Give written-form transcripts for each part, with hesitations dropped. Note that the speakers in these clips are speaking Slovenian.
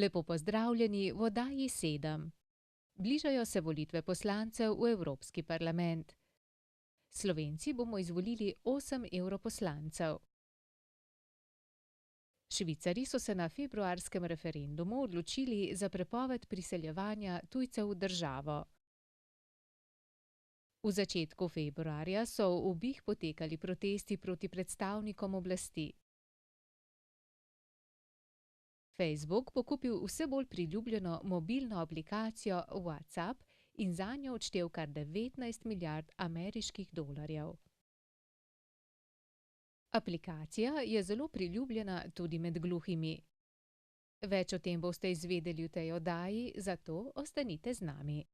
Lepo pozdravljeni v oddaji 7. Bližajo se volitve poslancev v Evropski parlament. Slovenci bomo izvolili 8 evroposlancev. Švicarji so se na februarskem referendumu odločili za prepoved priseljevanja tujcev v državo. V začetku februarja so v BiH potekali protesti proti predstavnikom oblasti. Facebook bo kupil vse bolj priljubljeno mobilno aplikacijo WhatsApp in zanjo odštel kar 19 milijard ameriških dolarjev. Aplikacija je zelo priljubljena tudi med gluhimi. Več o tem boste izvedeli v tej oddaji, zato ostanite z nami.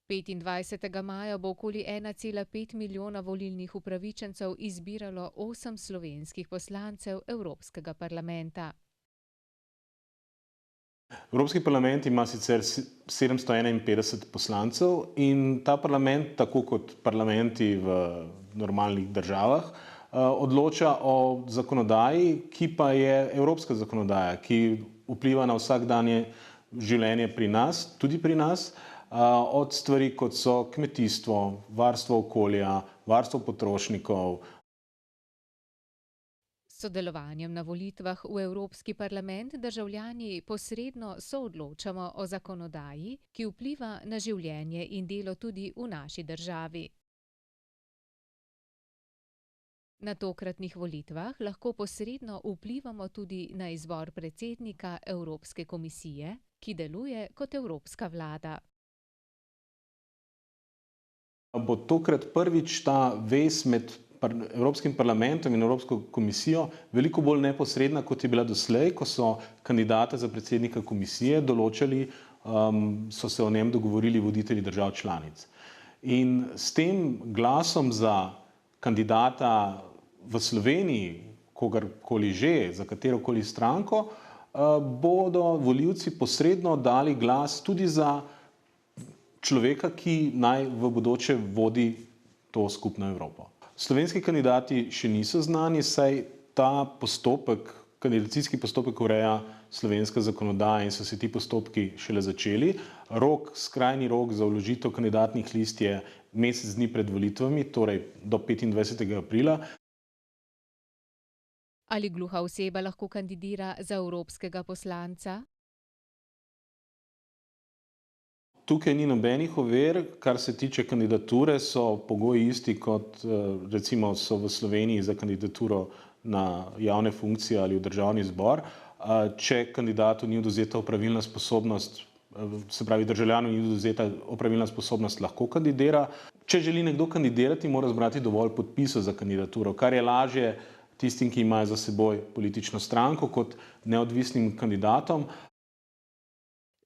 Petindvajsetega maja bo okoli 1,5 milijona volilnih upravičencev izbiralo 8 slovenskih poslancev Evropskega parlamenta. Evropski parlament ima sicer 751 poslancev in ta parlament, tako kot parlamenti v normalnih državah, odloča o zakonodaji, ki pa je evropska zakonodaja, ki vpliva na vsakdanje življenje pri nas, tudi pri nas, od stvari, kot so kmetijstvo, varstvo okolja, varstvo potrošnikov. S sodelovanjem na volitvah v Evropski parlament državljani posredno soodločamo o zakonodaji, ki vpliva na življenje in delo tudi v naši državi. Na tokratnih volitvah lahko posredno vplivamo tudi na izbor predsednika Evropske komisije, ki deluje kot evropska vlada. Bo tokrat prvič ta vez med Evropskim parlamentom in Evropsko komisijo veliko bolj neposredna, kot je bila doslej, ko so kandidata za predsednika komisije določali, so se o njem dogovorili voditelji držav članic. In s tem glasom za kandidata v Sloveniji, kogarkoli že, za katerokoli stranko, bodo volivci posredno dali glas tudi za človeka, ki naj v bodoče vodi to skupno Evropo. Slovenski kandidati še niso znani, saj ta postopek, kandidacijski postopek ureja slovenska zakonodaja in so se ti postopki šele začeli. Skrajni rok za vložitev kandidatnih list je mesec dni pred volitvami, torej do 25. aprila. Ali gluha oseba lahko kandidira za evropskega poslanca? Tukaj ni nobenih ovir, kar se tiče kandidature, so pogoji isti, kot recimo so v Sloveniji za kandidaturo na javne funkcije ali v državni zbor. Če kandidatu ni odvzeta opravilna sposobnost, se pravi državljanu ni odvzeta opravilna sposobnost, lahko kandidira. Če želi nekdo kandidirati, mora zbrati dovolj podpisov za kandidaturo, kar je lažje tistim, ki imajo za seboj politično stranko, kot neodvisnim kandidatom.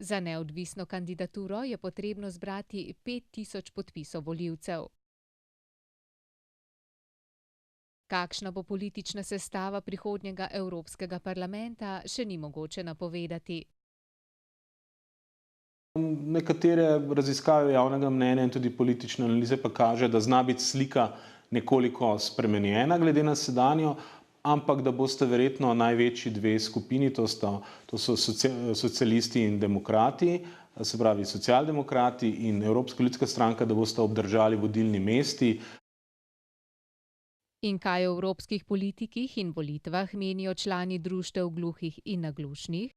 Za neodvisno kandidaturo je potrebno zbrati 5000 podpisov volivcev. Kakšna bo politična sestava prihodnjega Evropskega parlamenta, še ni mogoče napovedati. Nekatere raziskave javnega mnenja in tudi politične analize pa kaže, da zna biti slika nekoliko spremenjena glede na sedanjo, ampak da boste verjetno največji dve skupini, to so socialisti in demokrati, se pravi socialdemokrati in Evropska ljudska stranka, da boste obdržali vodilni mesti. In kaj o evropskih politikih in volitvah menijo člani društev gluhih in naglušnih?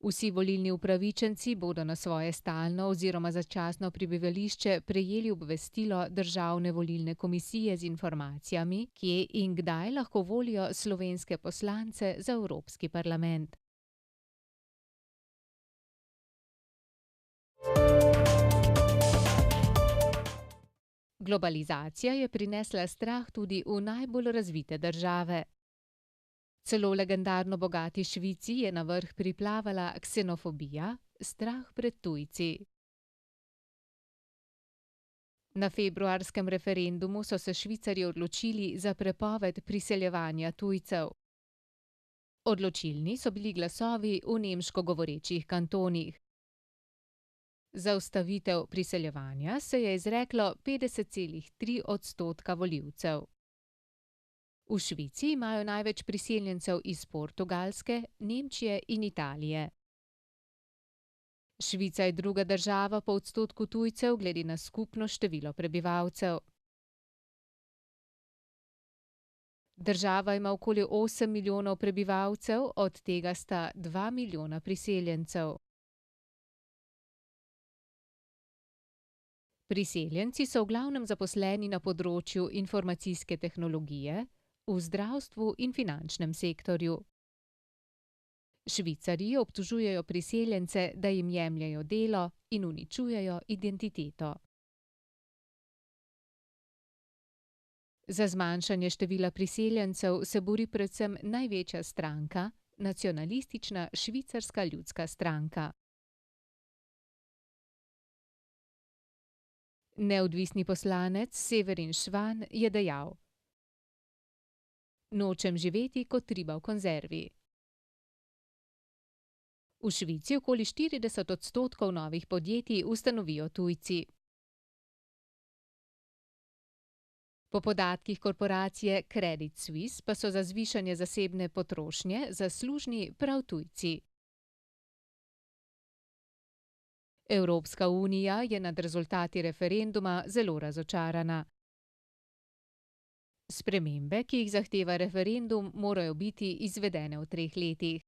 Vsi volilni upravičenci bodo na svoje stalno oziroma začasno prebivališče prejeli obvestilo Državne volilne komisije z informacijami, kje in kdaj lahko volijo slovenske poslance za Evropski parlament. Globalizacija je prinesla strah tudi v najbolj razvite države. Celo legendarno bogati Švici je na vrh priplavala ksenofobija, strah pred tujci. Na februarskem referendumu so se Švicarji odločili za prepoved priseljevanja tujcev. Odločilni so bili glasovi v nemško govorečih kantonih. Za ustavitev priseljevanja se je izreklo 50,3% volivcev. V Švici imajo največ priseljencev iz Portugalske, Nemčije in Italije. Švica je druga država po odstotku tujcev glede na skupno število prebivalcev. Država ima okoli 8 milijonov prebivalcev, od tega sta 2 milijona priseljencev. Priseljenci so v glavnem zaposleni na področju informacijske tehnologije, v zdravstvu in finančnem sektorju. Švicarji obtožujejo priseljence, da jim jemljejo delo in uničujejo identiteto. Za zmanjšanje števila priseljencev se bori predvsem največja stranka, nacionalistična Švicarska ljudska stranka. Neodvisni poslanec Severin Schwan je dejal: "Nočem živeti kot riba v konzervi." V Švici okoli 40% novih podjetij ustanovijo tujci. Po podatkih korporacije Credit Suisse pa so za zvišanje zasebne potrošnje zaslužni prav tujci. Evropska unija je nad rezultati referenduma zelo razočarana. Spremembe, ki jih zahteva referendum, morajo biti izvedene v 3 letih.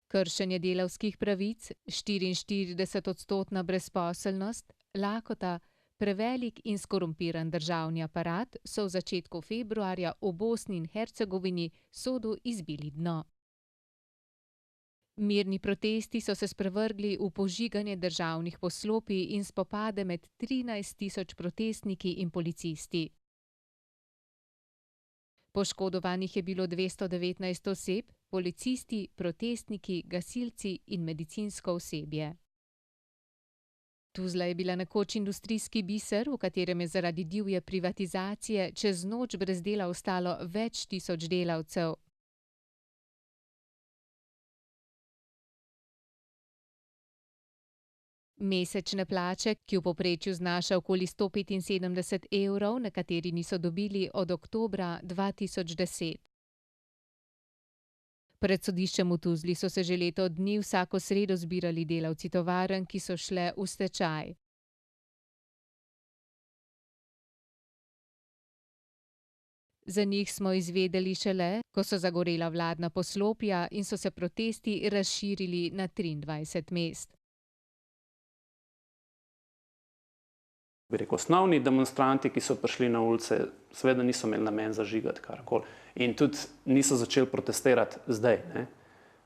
Kršenje delavskih pravic, 44% brezposelnost, lakota, prevelik in skorumpiran državni aparat so v začetku februarja v Bosni in Hercegovini sodu izbili dno. Mirni protesti so se sprevrgli v požiganje državnih poslopij in spopade med 13.000 protestniki in policisti. Poškodovanih je bilo 219 oseb, policisti, protestniki, gasilci in medicinsko osebje. Tuzla je bila nekoč industrijski biser, v katerem je zaradi divje privatizacije čez noč brez dela ostalo več tisoč delavcev. Mesečne plače, ki v povprečju znaša okoli 175 evrov, nekateri niso dobili od oktobra 2010. Pred sodiščem v Tuzli so se že leto dni vsako sredo zbirali delavci tovarn, ki so šle v stečaj. Za njih smo izvedeli šele, ko so zagorela vladna poslopja in so se protesti razširili na 23 mest. Bi rekel, osnovni demonstranti, ki so prišli na ulice, seveda niso imeli namen zažigati karkoli. In tudi niso začeli protestirati zdaj. Ne?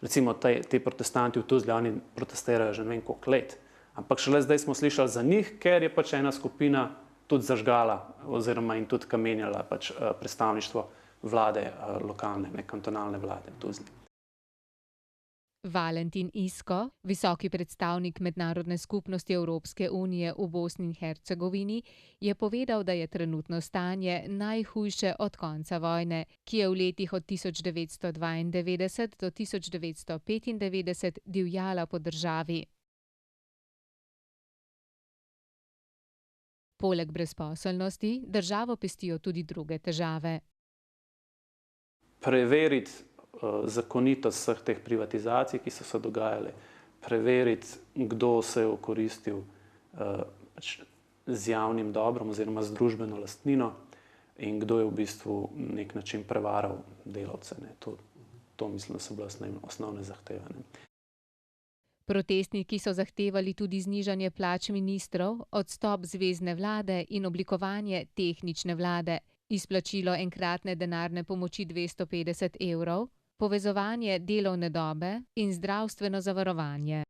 Recimo ti protestanti v Tuzli, oni protestirajo že ne vem koliko let. Ampak šele zdaj smo slišali za njih, ker je pač ena skupina tudi zažgala oziroma in tudi kamenjala pač predstavništvo vlade, lokalne, ne, kantonalne vlade v Tuzli. Valentin Isko, visoki predstavnik Mednarodne skupnosti Evropske unije v Bosni in Hercegovini, je povedal, da je trenutno stanje najhujše od konca vojne, ki je v letih od 1992 do 1995 divjala po državi. Poleg brezposelnosti državo pestijo tudi druge težave. Preveriti zakonitost vseh teh privatizacij, ki so se dogajale, preveriti, kdo se je okoristil z javnim dobrom oziroma z družbeno lastnino, in kdo je v bistvu na nek način prevaral delavce. Ne. To mislim, da so bile osnovne zahteve. Ne. Protestniki so zahtevali tudi znižanje plač ministrov, odstop zvezne vlade in oblikovanje tehnične vlade, izplačilo enkratne denarne pomoči 250 evrov, povezovanje delovne dobe in zdravstveno zavarovanje.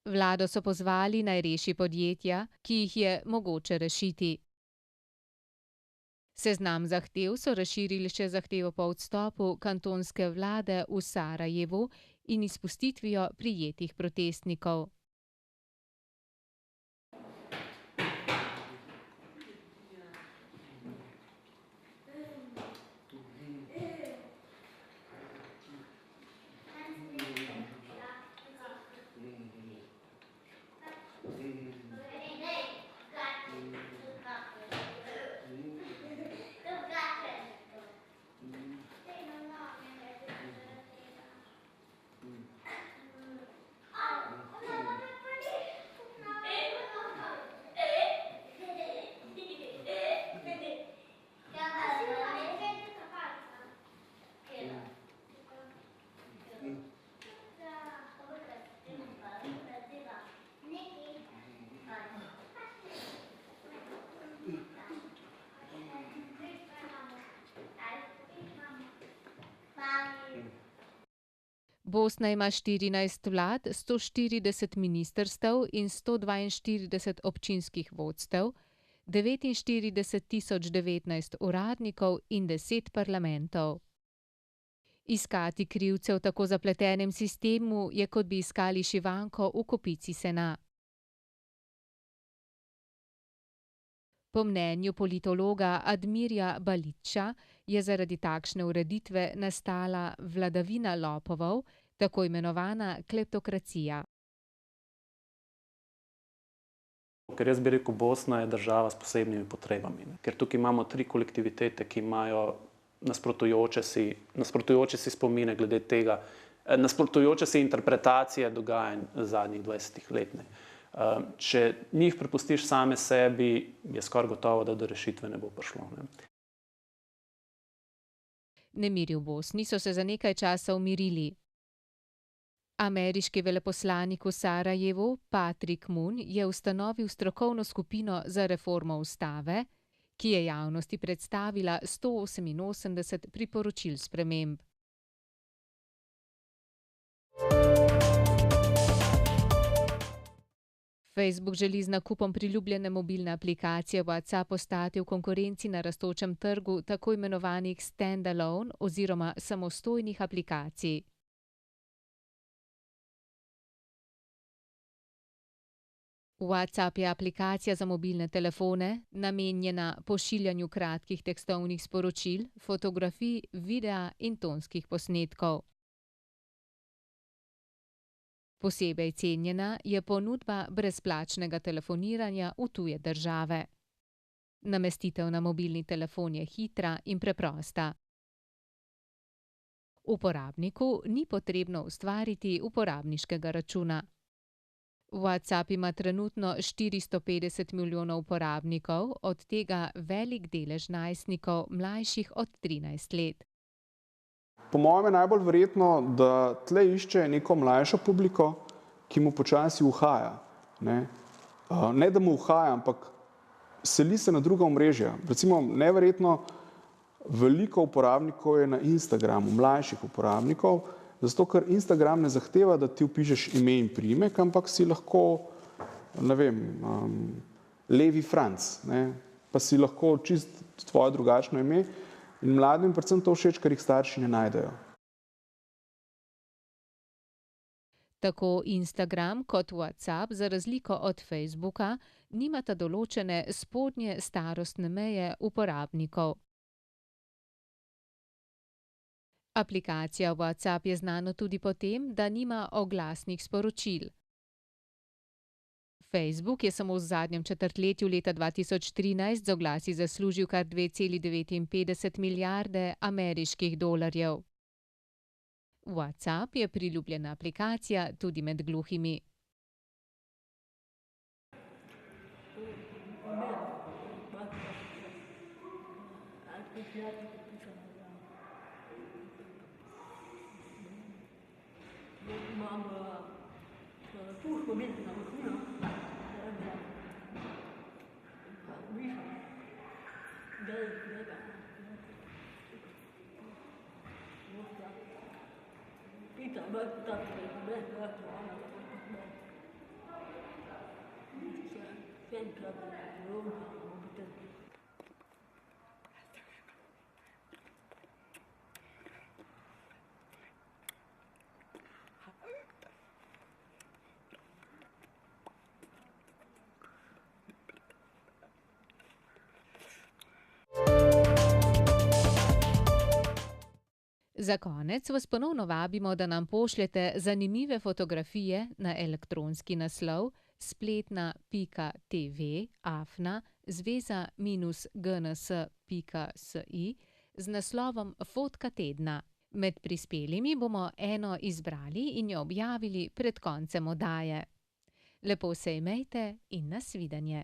Vlado so pozvali, naj reši podjetja, ki jih je mogoče rešiti. Seznam zahtev so razširili še zahtevo po odstopu kantonske vlade v Sarajevu in izpustitvijo prijetih protestnikov. Bosna ima 14 vlad, 140 ministrstev in 142 občinskih vodstev, 49.019 uradnikov in 10 parlamentov. Iskati krivce v tako zapletenem sistemu je, kot bi iskali šivanko v kopici sena. Po mnenju politologa Admirja Balića je zaradi takšne ureditve nastala vladavina lopovov, tako imenovana kleptokracija. Ker jaz bi rekel, Bosna je država s posebnimi potrebami. Ne? Ker tukaj imamo 3 kolektivitete, ki imajo nasprotujoče si spomine glede tega, nasprotujoče si interpretacije dogajanj zadnjih 20 let. Ne? Če njih prepustiš same sebi, je skoraj gotovo, da do rešitve ne bo prišlo. Ne? Nemiri v Bosni so se za nekaj časa umirili. Ameriški veleposlanik v Sarajevu, Patrick Moon, je ustanovil strokovno skupino za reformo ustave, ki je javnosti predstavila 188 priporočil sprememb. Facebook želi z nakupom priljubljene mobilne aplikacije WhatsApp postati v konkurenci na rastočem trgu tako imenovanih standalone oziroma samostojnih aplikacij. WhatsApp je aplikacija za mobilne telefone, namenjena pošiljanju kratkih tekstovnih sporočil, fotografij, videa in tonskih posnetkov. Posebej cenjena je ponudba brezplačnega telefoniranja v tuje države. Namestitev na mobilni telefon je hitra in preprosta. Uporabniku ni potrebno ustvariti uporabniškega računa. WhatsApp ima trenutno 450 milijonov uporabnikov, od tega velik delež najstnikov mlajših od 13 let. Po mojem je najbolj verjetno, da tle išče neko mlajšo publiko, ki mu počasi uhaja. Ne da mu uhaja, ampak seli se na druga omrežja. Recimo, neverjetno veliko uporabnikov je na Instagramu, mlajših uporabnikov, zato ker Instagram ne zahteva, da ti vpišeš ime in priimek, ampak si lahko, ne vem, Levi Franc, ne, pa si lahko čist tvoje drugačno ime. In mladim predvsem to všeč, ker jih starši ne najdejo. Tako Instagram kot WhatsApp, za razliko od Facebooka, nimata določene spodnje starostne meje uporabnikov. Aplikacija WhatsApp je znana tudi po tem, da nima oglasnih sporočil. Facebook je samo v zadnjem četrtletju leta 2013 z oglasi zaslužil kar 2,59 milijarde ameriških dolarjev. WhatsApp je priljubljena aplikacija tudi med gluhimi. Imam puško videti na vrhunu, višo, gledaj. Pita, Za konec vas ponovno vabimo, da nam pošljete zanimive fotografije na elektronski naslov spletna.pika.tv@zveza-gns.si z naslovom Fotka tedna. Med prispelimi bomo eno izbrali in jo objavili pred koncem oddaje. Lepo se imejte in nasvidenje.